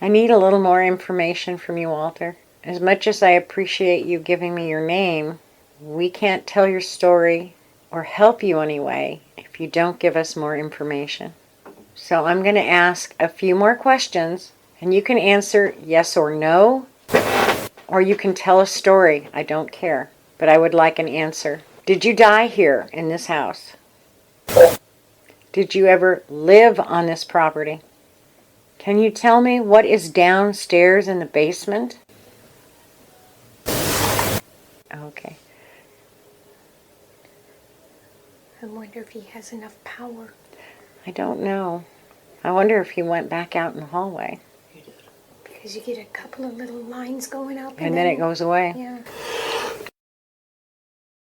I need a little more information from you, Walter. As much as I appreciate you giving me your name, we can't tell your story or help you anyway if you don't give us more information. So I'm going to ask a few more questions, and you can answer yes or no, or you can tell a story. I don't care, but I would like an answer. Did you die here in this house? Did you ever live on this property? Can you tell me what is downstairs in the basement? Okay. I wonder if he has enough power. I don't know. I wonder if he went back out in the hallway. Because you get a couple of little lines going up. And then it goes away. Yeah.